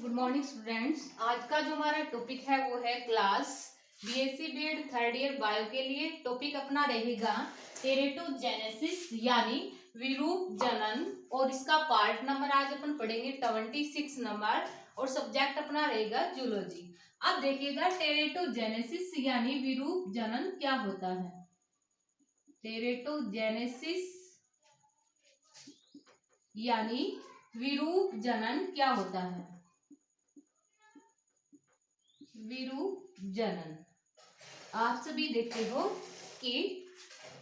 Good morning students. आज का जो हमारा टॉपिक है वो है class BSc BEd third year bio के लिए। टॉपिक अपना रहेगा टेरेटोजेनेसिस यानी विरूप जनन, और इसका पार्ट नंबर आज अपन पढ़ेंगे 26 नंबर, और सब्जेक्ट अपना रहेगा जूलॉजी। अब देखिएगा टेरेटोजेनेसिस यानी विरूप जनन क्या होता है। टेरेटोजेनेसिस यानी विरूप जनन क्या होता है। विरूप जनन, आप सभी देखते हो कि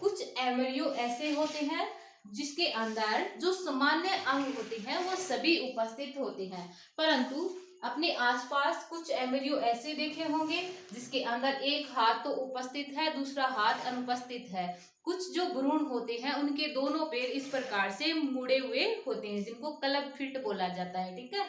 कुछ एम्ब्रियो ऐसे होते हैं जिसके अंदर जो सामान्य अंग होते हैं वो सभी उपस्थित होते हैं, परंतु अपने आसपास कुछ एम्ब्रियो ऐसे देखे होंगे जिसके अंदर एक हाथ तो उपस्थित है, दूसरा हाथ अनुपस्थित है। कुछ जो भ्रूण होते हैं उनके दोनों पैर इस प्रकार से मुड़े हुए होते हैं, जिनको क्लब फिट बोला जाता है। ठीक है,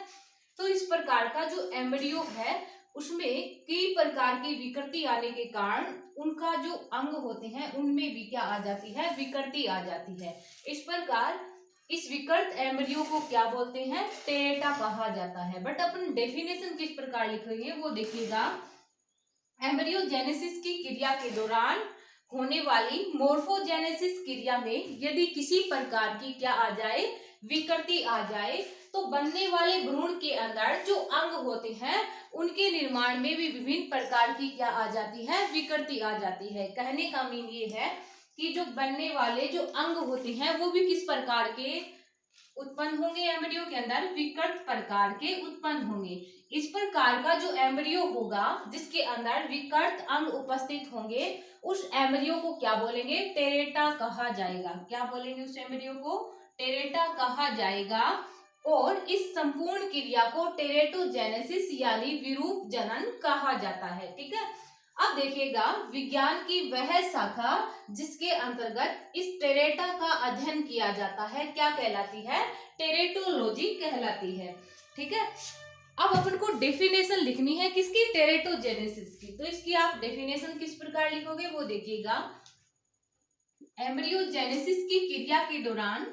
तो इस प्रकार का जो एम्ब्रियो है उसमें कई प्रकार की विकृति आने के कारण उनका जो अंग होते हैं उनमें भी क्या आ जाती है, विकृति आ जाती है। इस प्रकार इस विकृत एम्ब्रियो को क्या बोलते हैं, टेरेटा कहा जाता है। बट अपन डेफिनेशन किस प्रकार लिखेंगे वो देखिएगा। एम्ब्रियोजेनेसिस की क्रिया के दौरान होने वाली मोर्फोजेनेसिस क्रिया में यदि किसी प्रकार की क्या आ जाए, विकृति आ जाए, तो बनने वाले भ्रूण के अंदर जो अंग होते हैं उनके निर्माण में भी विभिन्न प्रकार की क्या आ जाती है, विकृति आ जाती है। कहने का मीन ये है कि जो बनने वाले जो अंग होते हैं वो भी किस प्रकार के उत्पन्न होंगे, एम्ब्रियो के अंदर विकृत प्रकार के उत्पन्न होंगे। इस प्रकार का जो एम्ब्रियो होगा जिसके अंदर विकृत अंग उपस्थित होंगे उस एम्ब्रियो को क्या बोलेंगे, टेरेटा कहा जाएगा। क्या बोलेंगे उस एम्ब्रियो को, टेरेटा कहा जाएगा। और इस संपूर्ण क्रिया को टेरेटोजेनेसिस यानी विरूप जनन कहा जाता है। ठीक है, अब देखिएगा विज्ञान की वह शाखा जिसके अंतर्गत इस टेरेटा का अध्ययन किया जाता है क्या कहलाती है, टेरेटोलॉजी कहलाती है। ठीक है, अब अपन को डेफिनेशन लिखनी है किसकी, टेरेटोजेनेसिस की। तो इसकी आप डेफिनेशन किस प्रकार लिखोगे वो देखिएगा। एम्ब्रियोजेनेसिस की क्रिया के दौरान,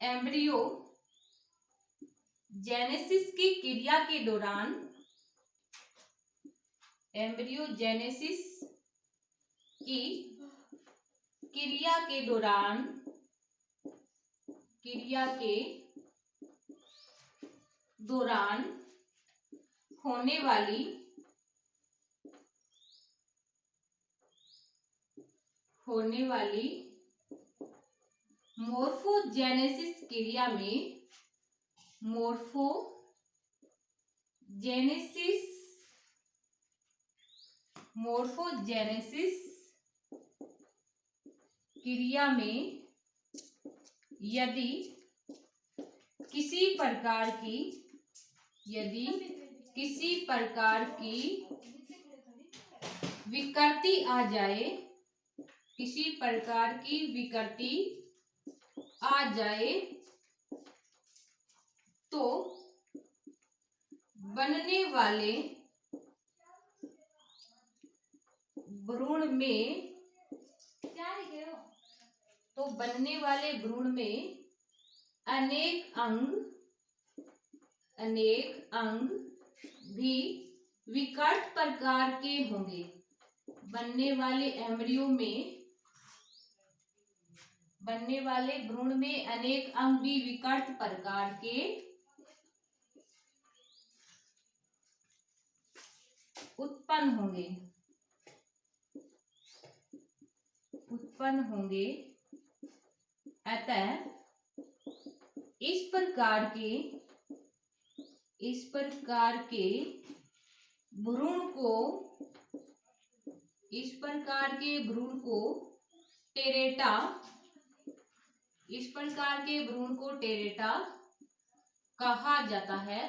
एम्ब्रियोजेनेसिस की क्रिया के दौरान, एम्ब्रियोजेनेसिस की क्रिया के दौरान, क्रिया के दौरान होने वाली मोर्फोजेनेसिस क्रिया में, मोर्फोजेनेसिस क्रिया में यदि किसी प्रकार की विकृति आ जाए, किसी प्रकार की विकृति आ जाए तो बनने वाले भ्रूण में, अनेक अंग भी विकृत प्रकार के होंगे। बनने वाले एम्ब्रियो में, बनने वाले भ्रूण में अनेक अंग भी विकृत प्रकार के उत्पन्न होंगे। अतः इस प्रकार के भ्रूण को टेरेटा कहा जाता है।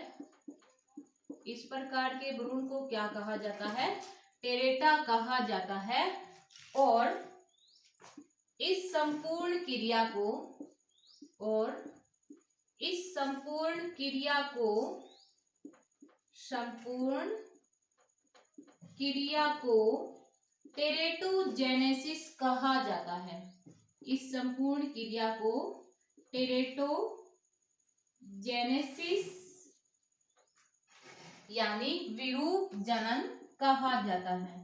इस प्रकार के भ्रूण को क्या कहा जाता है, टेरेटा कहा जाता है। और इस संपूर्ण क्रिया को टेरेटोजेनेसिस कहा जाता है। इस संपूर्ण क्रिया को टेरेटोजेनेसिस यानी विरूप जनन कहा जाता है।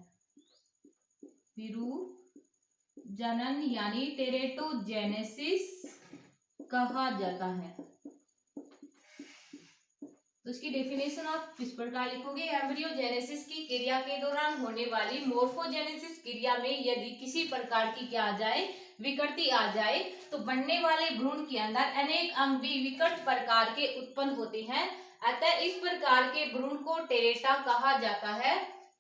विरूप जनन यानी टेरेटोजेनेसिस कहा जाता है। तो इसकी डेफिनेशन आप किस प्रकार लिखोगे, एम्ब्रियोजेनेसिस की क्रिया के दौरान होने वाली मोर्फोजेनेसिस क्रिया में यदि किसी प्रकार की क्या आ जाए, विकृति आ जाए, तो बनने वाले भ्रूण के अंदर अनेक अंग भी विकृत प्रकार के उत्पन्न होते हैं। अतः इस प्रकार के भ्रूण को टेरेटा कहा जाता है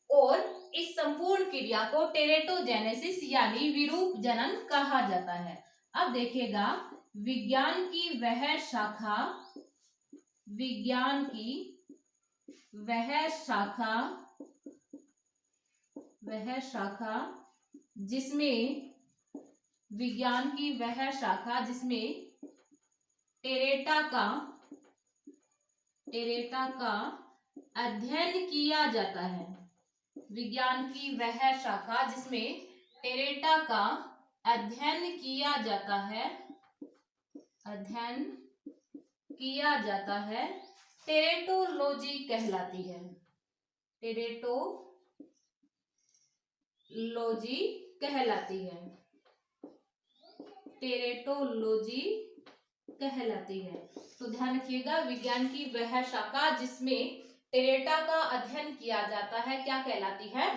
और इस संपूर्ण क्रिया को टेरेटोजेनेसिस यानी विरूप जनन कहा जाता है। अब देखिएगा, विज्ञान की वह शाखा, विज्ञान की वह शाखा जिसमें, विज्ञान की वह शाखा जिसमें टेरेटा का अध्ययन किया जाता है। विज्ञान की वह शाखा जिसमें टेरेटा का अध्ययन किया जाता है, अध्ययन किया जाता है, टेरेटोलॉजी कहलाती है। टेरेटोलॉजी कहलाती है। टेरेटोलॉजी कहलाती है। तो ध्यान रखिएगा, विज्ञान की वह शाखा जिसमें टेरेटा का अध्ययन किया जाता है क्या कहलाती है,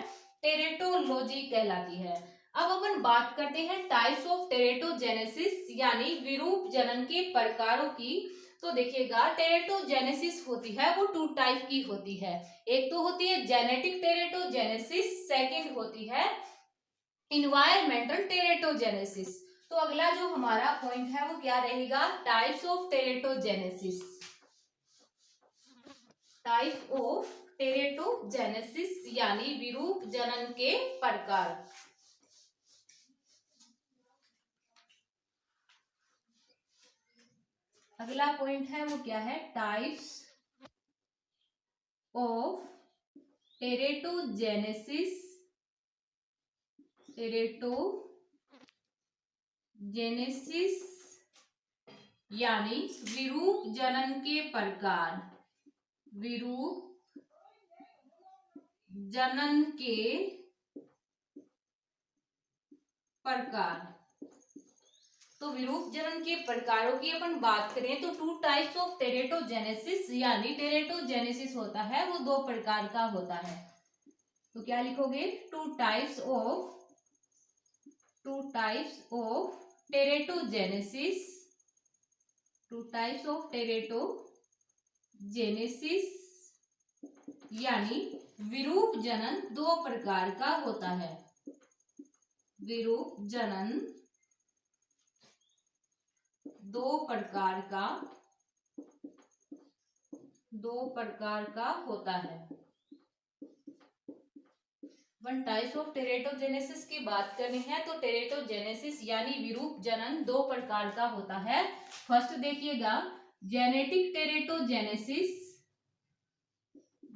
टेरेटोलॉजी कहलाती है। अब अपन बात करते हैं टाइप्स ऑफ टेरेटोजेनेसिस यानी विरूप जनन के प्रकारों की। तो देखिएगा, टेरेटोजेनेसिस होती है वो 2 टाइप की होती है। एक तो होती है जेनेटिक टेरेटोजेनेसिस, सेकंड होती है इन्वायरमेंटल टेरेटोजेनेसिस। तो अगला जो हमारा पॉइंट है वो क्या रहेगा, टाइप्स ऑफ टेरेटोजेनेसिस। टाइप ऑफ टेरेटोजेनेसिस यानी विरूप जनन के प्रकार। अगला पॉइंट है वो क्या है, टाइप्स ऑफ टेरेटोजेनेसिस, टेरेटोजेनेसिस यानी विरूप जनन के प्रकार, विरूप जनन के प्रकार। तो विरूप जनन के प्रकारों की अपन बात करें तो 2 टाइप्स ऑफ टेरेटोजेनेसिस यानी टेरेटोजेनेसिस होता है वो 2 प्रकार का होता है। तो क्या लिखोगे, 2 टाइप्स ऑफ टेरेटोजेनेसिस, 2 टाइप्स ऑफ टेरेटोजेनेसिस यानी विरूप जनन 2 प्रकार का होता है। विरूप जनन 2 प्रकार का होता है। वन टाइप्स ऑफ टेरेटोजेनेसिस की बात करनी है तो टेरेटोजेनेसिस यानी विरूप जनन 2 प्रकार का होता है। फर्स्ट देखिएगा, जेनेटिक टेरेटोजेनेसिस,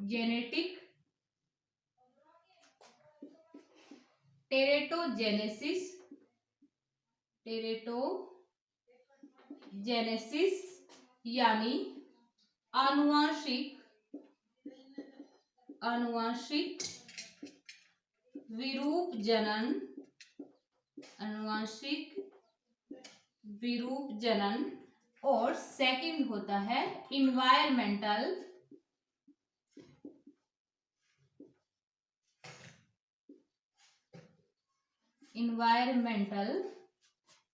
जेनेटिक टेरेटोजेनेसिस, टेरेटोजेनेसिस यानी आनुवांशिक विरूप जनन, आनुवांशिक विरूप जनन। और सेकंड होता है इन्वायरमेंटल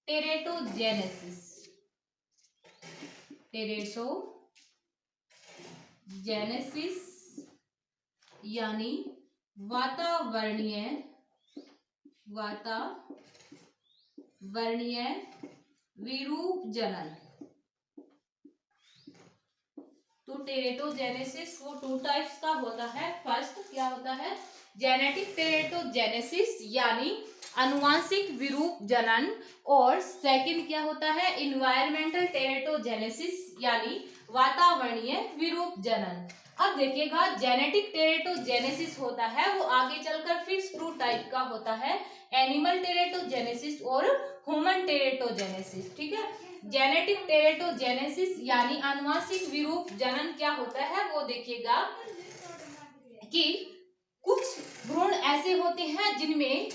टेरेटोजेनेसिस, टेरेटोजेनेसिस यानी वातावरणीय विरूप जनन। तो टेरेटोजेनेसिस वो 2 टाइप्स का होता है। फर्स्ट क्या होता है, जेनेटिक टेरेटोजेनेसिस यानी आनुवांशिक विरूप जनन, और सेकंड क्या होता है, इन्वायरमेंटल टेरेटोजेनेसिस यानी वातावरणीय विरूप जनन। अब देखिएगा, जेनेटिक टेरेटोजेनेसिस होता है वो आगे चलकर फिर 2 टाइप का होता है, एनिमल टेरेटोजेनेसिस और ह्यूमन टेरेटोजेनेसिस। ठीक है, जेनेटिक टेरेटोजेनेसिस यानी आनुवांशिक विरूप जनन क्या होता है वो देखिएगा कि कुछ भ्रूण ऐसे होते हैं जिनमें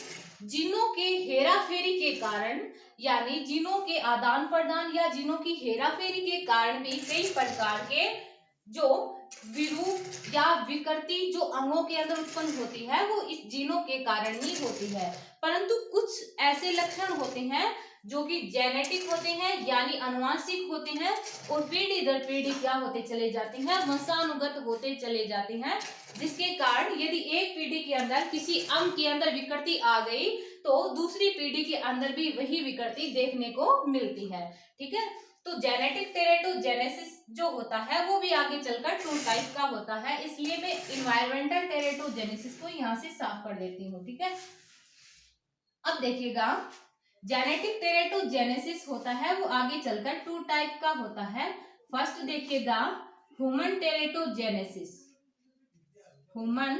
जीनों के हेराफेरी के कारण यानी जीनों के आदान प्रदान या जीनों की हेराफेरी के कारण भी कई प्रकार के जो विरूप या विकृति जो अंगों के अंदर उत्पन्न होती है वो इस जीनों के कारण ही होती है। परंतु कुछ ऐसे लक्षण होते हैं जो कि जेनेटिक होते हैं यानी आनुवांशिक होते हैं और पीढ़ी दर पीढ़ी क्या होते चले जाते हैं, वंशानुगत होते चले जाते हैं, जिसके कारण यदि एक पीढ़ी के अंदर किसी अंग के अंदर विकृति आ गई तो दूसरी पीढ़ी के अंदर भी वही विकृति देखने को मिलती है। ठीक है, तो जेनेटिक टेरेटोजेनेसिस जो होता है वो भी आगे चलकर 2 टाइप का होता है, इसलिए मैं इन्वायरमेंटल टेरेटोजेनेसिस को यहाँ से साफ कर देती हूँ। ठीक है, अब देखिएगा जेनेटिक टेरेटोजेनेसिस होता है वो आगे चलकर 2 टाइप का होता है। फर्स्ट देखिएगा ह्यूमन टेरेटोजेनेसिस, ह्यूमन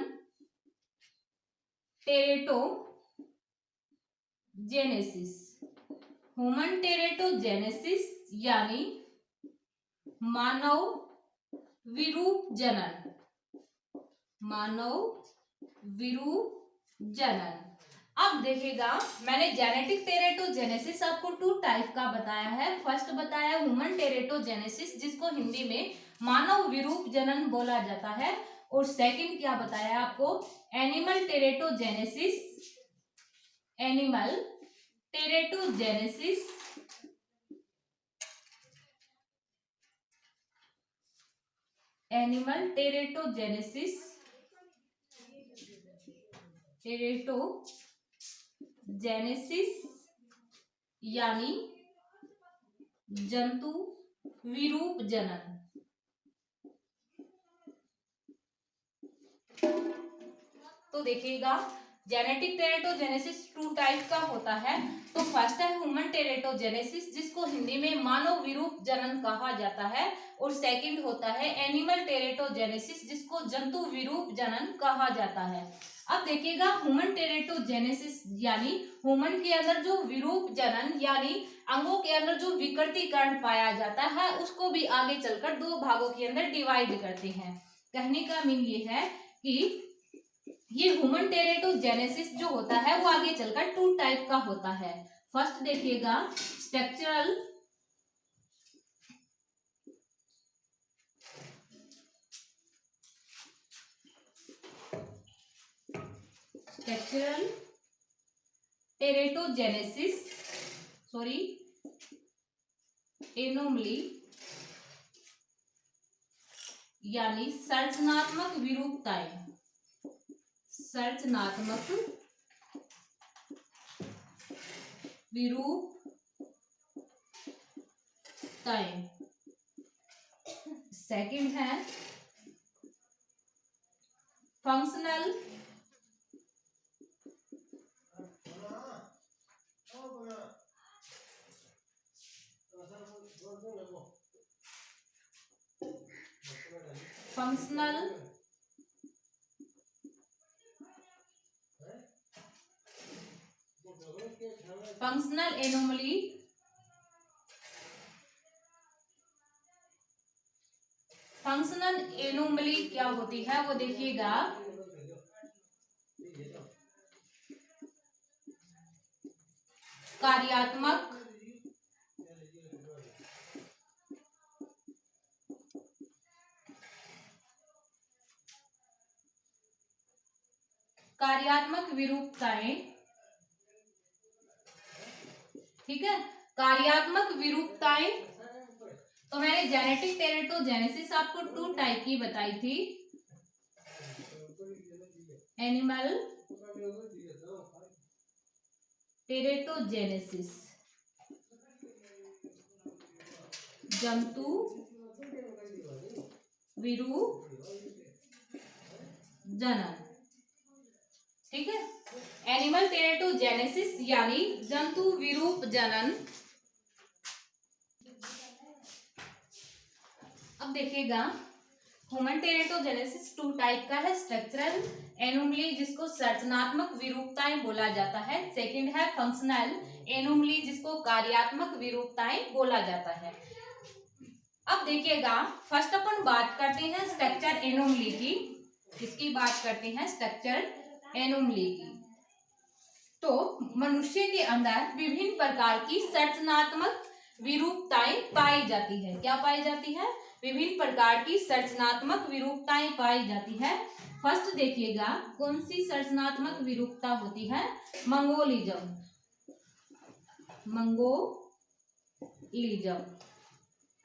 टेरेटोजेनेसिस, ह्यूमन टेरेटोजेनेसिस यानी मानव विरूप जनन, मानव विरूप जनन। अब देखिएगा मैंने जेनेटिक टेरेटोजेनेसिस आपको 2 टाइप का बताया है। फर्स्ट बताया ह्यूमन टेरेटोजेनेसिस जिसको हिंदी में मानव विरूप जनन बोला जाता है, और सेकंड क्या बताया आपको, एनिमल टेरेटोजेनेसिस, एनिमल टेरेटोजेनेसिस, एनिमल टेरेटोजेनेसिस, टेरेटोजेनेसिस यानी जंतु विरूप जनन। तो देखिएगा जेनेटिक टेरेटोजेनेसिस 2 टाइप का होता है। तो फर्स्ट है ह्यूमन टेरेटोजेनेसिस जिसको हिंदी में मानव विरूप जनन कहा जाता है, और सेकंड होता है एनिमल टेरेटोजेनेसिस जिसको जंतु विरूप जनन कहा जाता है। अब देखिएगा ह्यूमन टेरेटोजेनेसिस यानी ह्यूमन के अंदर जो विरूप जनन यानी अंगों के अंदर जो विकृतीकरण पाया जाता है उसको भी आगे चलकर 2 भागों के अंदर डिवाइड करते हैं। कहने का मीन ये है कि ये ह्यूमन टेरेटोजेनेसिस जो होता है वो आगे चलकर 2 टाइप का होता है। फर्स्ट देखिएगा स्ट्रक्चरल, स्ट्रक्चरल टेरेटोजेनेसिस, सॉरी एनोमली यानी संरचनात्मक विरूपताएं, संरचनात्मक विरूपताएं। सेकंड है functional, functional functional anomaly, functional anomaly क्या होती है वो देखिएगा कार्यात्मक, कार्यात्मक विरूपताएं। ठीक है, कार्यात्मक विरूपताएं। तो मैंने जेनेटिक टेरेटोजेनेसिस आपको 2 टाइप की बताई थी, एनिमल टेरेटोजेनेसिस जंतु विरूप जनन। ठीक है, एनिमल टेरेटोजेनेसिस यानी जंतु विरूप जनन। अब देखिएगा ह्यूमन टेरेटोजेनेसिस 2 टाइप का है, स्ट्रक्चरल एनोमली जिसको संरचनात्मक विरूपताएं बोला जाता है, सेकंड है फंक्शनल एनोमली जिसको कार्यात्मक विरूपताएं बोला जाता है। अब देखिएगा, फर्स्ट अपन बात करते हैं स्ट्रक्चर एनोमली की। किसकी बात करते हैं? स्ट्रक्चर एनोमली की। तो मनुष्य के अंदर विभिन्न प्रकार की संरचनात्मक विरूपताएं पाई जाती है। क्या पाई जाती है? विभिन्न प्रकार की संरचनात्मक विरूपताएं पाई जाती है। फर्स्ट देखिएगा, कौन सी संरचनात्मक विरूपता होती है? मंगोलिज्म। मंगोलिज्म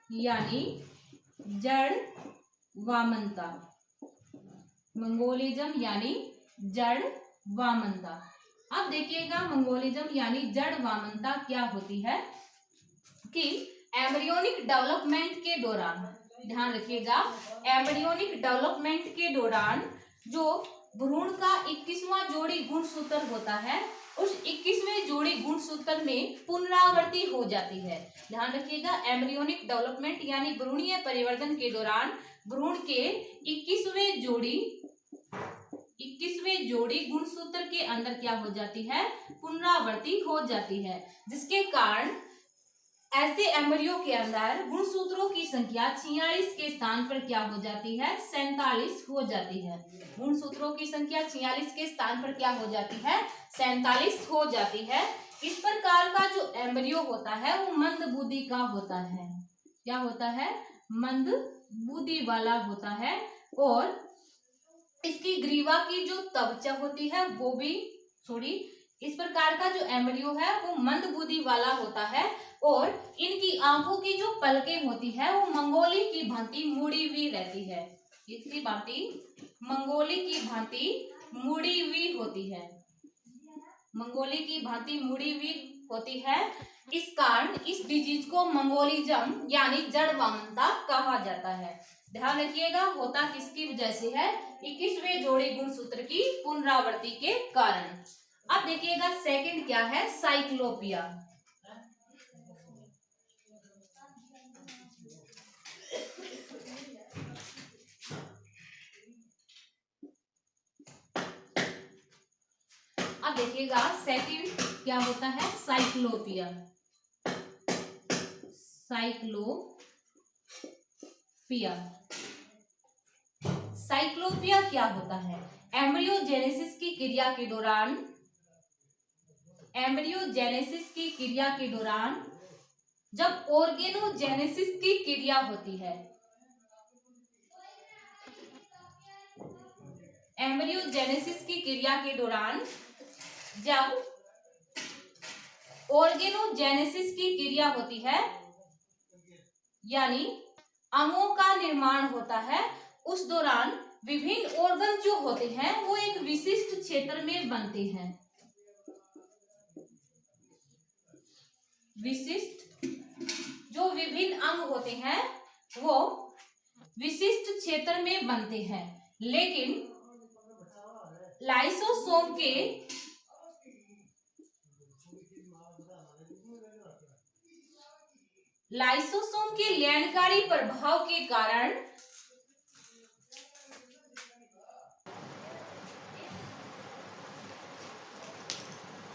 यानी जड़ वामनता। मंगोलिज्म यानी जड़ वामनता। अब देखिएगा, मंगोलिज्म यानी जड़ वामनता क्या होती है कि एम्ब्रियोनिक डेवलपमेंट के दौरान, ध्यान रखिएगा, एम्ब्रियोनिक डेवलपमेंट के दौरान जो भ्रूण का 21वां जोड़ी गुणसूत्र होता है, उस 21वें जोड़ी गुणसूत्र में पुनरावृत्ति हो जाती है। ध्यान रखिएगा, एम्ब्रियोनिक डेवलपमेंट यानी भ्रूणीय परिवर्तन के दौरान भ्रूण के 21वें जोड़ी गुणसूत्र के अंदर क्या हो जाती है? पुनरावृत्ति हो जाती है, जिसके कारण ऐसे एम्ब्रियो के अंदर गुणसूत्रों की संख्या 46 के स्थान पर क्या हो जाती है? 47 हो जाती है। गुणसूत्रों की संख्या 46 के स्थान पर क्या हो जाती है? 47 हो जाती है। इस प्रकार का जो एम्ब्रियो होता है वो मंद बुद्धि का होता है। क्या होता है? मंद बुद्धि वाला होता है। और इसकी ग्रीवा की जो त्वचा होती है वो भी, इस प्रकार का जो एम्ब्रियो है वो मंद बुद्धि वाला होता है। और इनकी आंखों की जो पलकें होती है वो मंगोली की भांति मुड़ी हुई रहती है। किसकी भांति? मंगोली की भांति मुड़ी हुई होती है। मंगोली की भांति मुड़ी हुई होती है। इस कारण इस डिजीज को मंगोलिज्म यानी जड़ वामनता कहा जाता है। ध्यान रखिएगा, होता किसकी वजह से है? 21वें जोड़ी गुणसूत्र की पुनरावृत्ति के कारण। अब देखिएगा, सेकंड क्या है? साइक्लोपिया। अब देखिएगा, सेकंड क्या होता है? साइक्लोपिया। साइक्लोपिया क्या होता है? एम्ब्रियोजेनेसिस की क्रिया के दौरान जब ऑर्गेनोजेनेसिस की क्रिया होती है, एम्ब्रियोजेनेसिस की क्रिया के दौरान जब ऑर्गेनोजेनेसिस की क्रिया होती है यानी अंगों का निर्माण होता है, उस दौरान विभिन्न ऑर्गन जो होते हैं वो एक विशिष्ट क्षेत्र में बनते हैं। विशिष्ट जो विभिन्न अंग होते हैं वो विशिष्ट क्षेत्र में बनते हैं, लेकिन लाइसोसोम के लयनकारी प्रभाव के कारण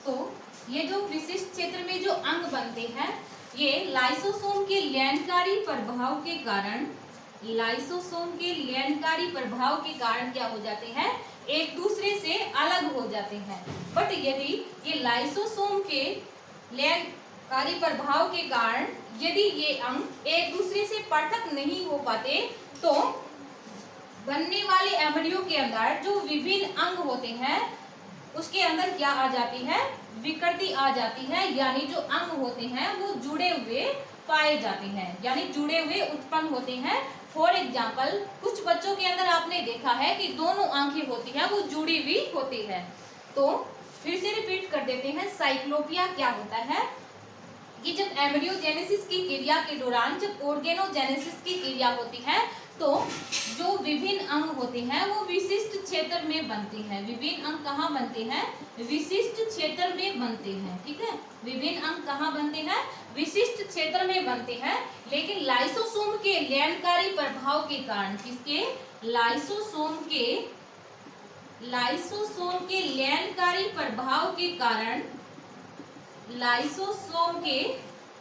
तो ये जो विशिष्ट क्षेत्र में जो अंग बनते हैं, ये लाइसोसोम के लयनकारी प्रभाव के कारण क्या हो जाते हैं? एक दूसरे से अलग हो जाते हैं। बट यदि ये लाइसोसोम के लयनकारी प्रभाव के कारण यदि ये अंग एक दूसरे से पृथक नहीं हो पाते, तो बनने वाले एम्ब्रियो के अंदर जो विभिन्न अंग होते हैं उसके अंदर क्या आ जाती है? विकृति आ जाती है, यानी जो अंग होते हैं वो जुड़े हुए पाए जाते हैं, यानी जुड़े हुए उत्पन्न होते हैं। फॉर एग्जाम्पल, कुछ बच्चों के अंदर आपने देखा है कि दोनों आंखें होती हैं वो जुड़ी हुई होती है। तो फिर से रिपीट कर देते हैं, साइक्लोपिया क्या होता है कि जब एम्ब्रियोजेनेसिस की क्रिया के दौरान जब ऑर्गेनोजेनेसिस की क्रिया होती है तो जो विभिन्न अंग होते हैं वो विशिष्ट क्षेत्र में बनते हैं। विभिन्न अंग कहाँ बनते हैं? विशिष्ट क्षेत्र में बनते हैं। ठीक है, विभिन्न अंग कहाँ बनते हैं? विशिष्ट क्षेत्र में बनते हैं। लेकिन लाइसोसोम के लयनकारी प्रभाव के कारण, किसके? लाइसोसोम के लयनकारी प्रभाव के कारण लाइसोसोम के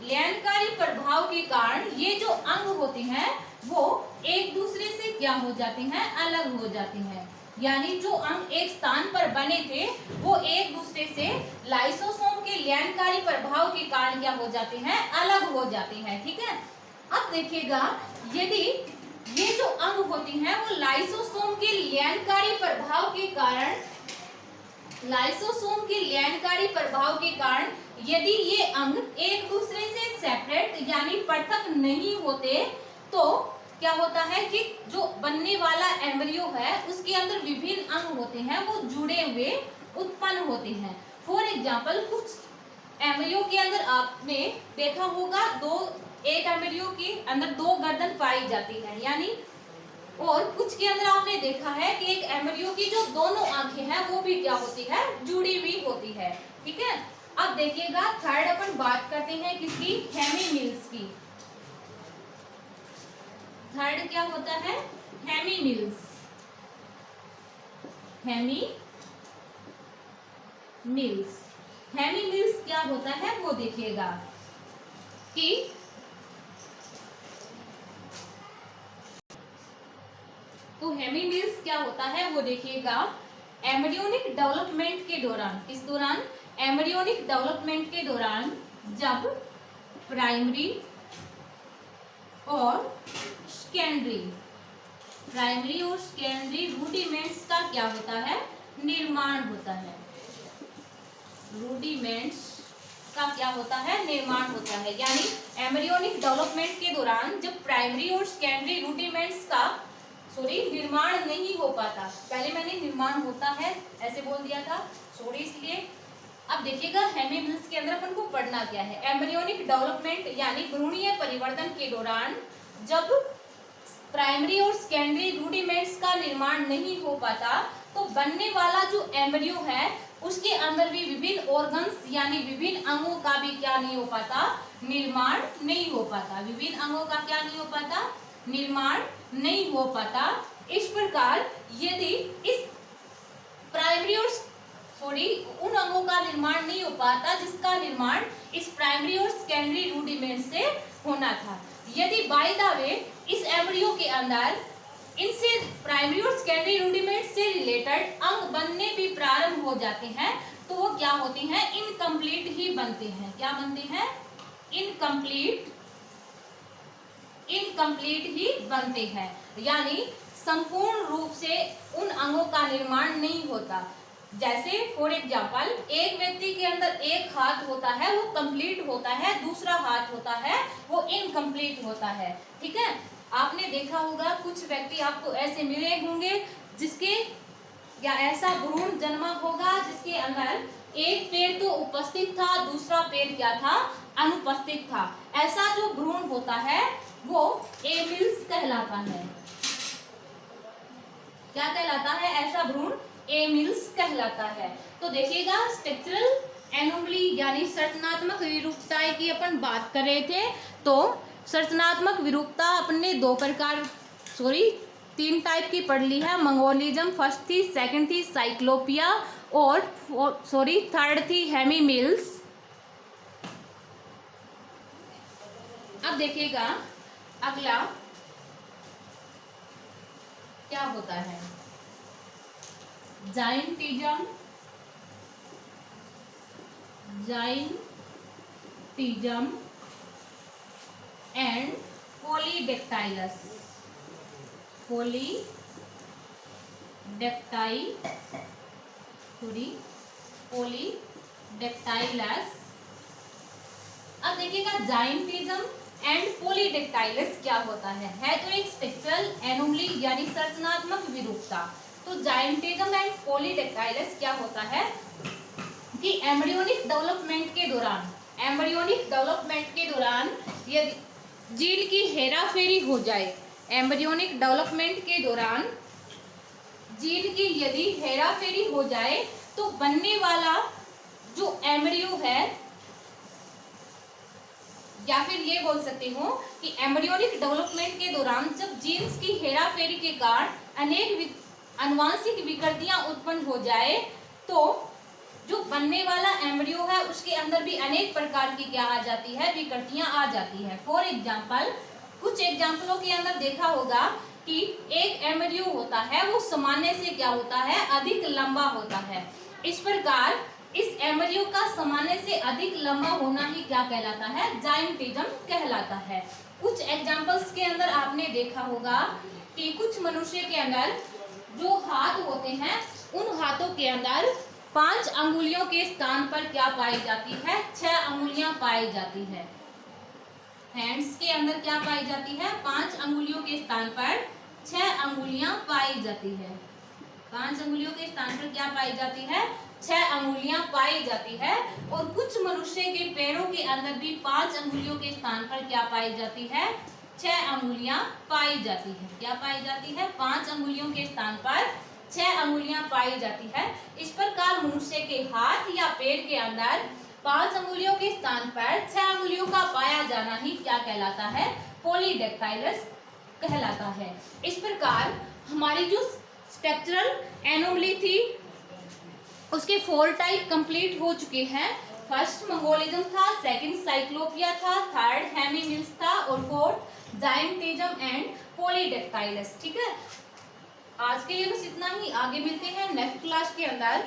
लयनकारी प्रभाव के कारण ये जो अंग होते हैं वो एक दूसरे से क्या हो जाते हैं, अलग हो जाते हैं। यानी जो अंग एक स्थान पर बने थे वो एक दूसरे से लाइसोसोम के लयनकारी प्रभाव के कारण क्या हो जाते हैं, अलग हो जाते हैं। ठीक है, अब देखिएगा यदि ये जो अंग होते हैं वो लाइसोसोम के लयनकारी प्रभाव के कारण, लाइसोसोम के लयनकारी प्रभाव के कारण यदि ये अंग एक दूसरे से सेपरेट यानी पृथक नहीं होते तो क्या होता है कि जो बनने वाला एम्ब्रियो है उसके अंदर विभिन्न अंग होते हैं वो जुड़े हुए उत्पन्न होते हैं। फॉर एग्जाम्पल कुछ एम्ब्रियो के अंदर आपने देखा होगा एक एम्ब्रियो के अंदर 2 गर्दन पाई जाती है, यानी और कुछ के अंदर आपने देखा है कि एक एम्ब्रियो की जो दोनों आंखें हैं वो भी क्या होती है, जुड़ी हुई होती है। ठीक है, अब देखिएगा थर्ड अपन बात करते हैं किसकी, हेमीमिल्स की। थर्ड क्या होता है, हेमीमिल्स। हेमीमिल्स क्या होता है वो देखिएगा कि तो हेमीमिल्स क्या होता है वो देखिएगा एम्ब्रियोनिक डेवलपमेंट के दौरान, इस दौरान एम्ब्रियोनिक डेवलपमेंट के दौरान जब प्राइमरी और सेकेंडरी रूडिमेंट्स का क्या होता है, निर्माण होता है। रूडिमेंट्स का क्या होता है, निर्माण होता है। यानी एम्ब्रियोनिक डेवलपमेंट के दौरान जब प्राइमरी और सेकेंडरी रूडिमेंट्स का निर्माण नहीं हो पाता, पहले मैंने निर्माण होता है ऐसे बोल दिया था, इसलिए अब देखिएगा हेमीमिल्स के अंदर अपन को पढ़ना क्या है। एम्ब्रियोनिक डेवलपमेंट यानी भ्रूणीय परिवर्तन के दौरान जब प्राइमरी और सेकेंडरी रूडिमेंट्स का निर्माण नहीं हो पाता तो बनने वाला जो एम्ब्रियो है उसके अंदर भी विभिन्न ऑर्गन्स यानी विभिन्न अंगों का भी क्या नहीं हो पाता, निर्माण नहीं हो पाता। विभिन्न अंगों का क्या नहीं हो पाता, निर्माण नहीं हो पाता। इस प्रकार यदि इस प्राइमरी और उन अंगों का निर्माण नहीं हो पाता जिसका निर्माण इस प्राइमरी और सेकेंडरी रूडिमेंट से होना था। यदि बाय द वे इस एम्ब्रियो के अंदर इनसे प्राइमरी और सेकेंडरी रूडिमेंट से रिलेटेड अंग बनने भी प्रारंभ हो जाते हैं तो वो क्या होते हैं, इनकम्प्लीट ही बनते हैं। क्या बनते हैं, इनकम्प्लीट ही बनते हैं, यानी संपूर्ण रूप से उन अंगों का निर्माण नहीं होता। जैसे फॉर एग्जाम्पल एक व्यक्ति के अंदर एक हाथ होता है वो कंप्लीट होता है, दूसरा हाथ होता है वो इनकम्प्लीट होता है। ठीक है, आपने देखा होगा कुछ व्यक्ति आपको ऐसे मिले होंगे जिसके या ऐसा भ्रूण जन्मा होगा जिसके अंदर एक पैर तो उपस्थित था, दूसरा पैर क्या था, अनुपस्थित था। ऐसा जो भ्रूण होता है वो एमिल्स कहलाता है। क्या कहलाता है, ऐसा भ्रूण एमिल्स कहलाता है। तो देखिएगा स्ट्रक्चरल एनोमली यानी संरचनात्मक विरूपताएं की अपन बात कर रहे थे। तो संरचनात्मक विरूपता अपन ने 3 टाइप की पढ़ ली है। मंगोलिज्म फर्स्ट थी, सेकंड थी साइक्लोपिया और थर्ड थी हेमीमिल्स। अब देखिएगा अगला क्या होता है, जाइंटिज्म एंड पॉलीडेक्टाइलस। पॉलीडेक्टाइलस। अब देखिएगा जाइंटिज्म एंड पॉलीडेक्टाइलस क्या होता है तो एक स्ट्रक्चरल एनोमली यानी संरचनात्मक विरूपता। तो जाइंटिज्म एंड पॉलीडेक्टाइलस क्या होता है कि एम्ब्रियोनिक डेवलपमेंट के दौरान यदि जीन की हेराफेरी हो जाए, एम्ब्रियोनिक डेवलपमेंट के दौरान जीन की यदि हेराफेरी हो जाए तो बनने वाला जो एम्ब्रियो है, या फिर ये बोल सकती हूँ कि एम्ब्रियोनिक डेवलपमेंट के दौरान जब जीन्स की हेराफेरी के कारण अनेक आनुवांशिक विकृतियां उत्पन्न हो जाए तो जो बनने वाला एम्ब्रियो है उसके अंदर भी अनेक प्रकार की क्या आ जाती है, विकृतियां आ जाती है। फॉर एग्जाम्पल, कुछ एग्जाम्पलों के अंदर देखा होगा कि एक एम्ब्रियो होता है वो सामान्य से क्या होता है, अधिक लंबा होता है। इस प्रकार इस एम्ब्रियो का सामान्य से अधिक लंबा होना ही क्या कहलाता है, जाइंटिज्म कहलाता है। कुछ एग्जाम्पल्स के अंदर आपने देखा होगा कि कुछ मनुष्य के अंदर जो हाथ होते हैं उन हाथों के अंदर 5 अंगुलियों के स्थान पर क्या पाई जाती है, 6 अंगुलियां पाई जाती है। हैंड्स के अंदर क्या पाई जाती है, 5 अंगुलियों के स्थान पर 6 अंगुलियां पाई जाती है। 5 अंगुलियों के स्थान पर क्या पाई जाती है, 6 अंगुलियां पाई जाती है। और कुछ मनुष्य के पैरों के अंदर भी 5 अंगुलियों के स्थान पर क्या पाई जाती है, 6 अंगुलियां पाई जाती है। क्या पाई जाती है, 5 अंगुलियों के स्थान पर 6 अंगुलियां पाई जाती है। इस प्रकार मनुष्य के हाथ या पैर के अंदर 5 अंगुलियों के स्थान पर 6 अंगुलियों का पाया जाना ही क्या कहलाता है, पॉलीडेक्टाइलस कहलाता है। इस प्रकार हमारी जो स्ट्रक्चरल एनोमली थी उसके 4 टाइप कंप्लीट हो चुके हैं। फर्स्ट मंगोलिज्म था, सेकंड साइक्लोपिया था, थर्ड हेमीमिल्स था और फोर्थ जाइंटिज्म एंड पॉलीडेक्टाइलस। ठीक है, आज के लिए बस इतना ही। आगे मिलते हैं नेक्स्ट क्लास के अंदर।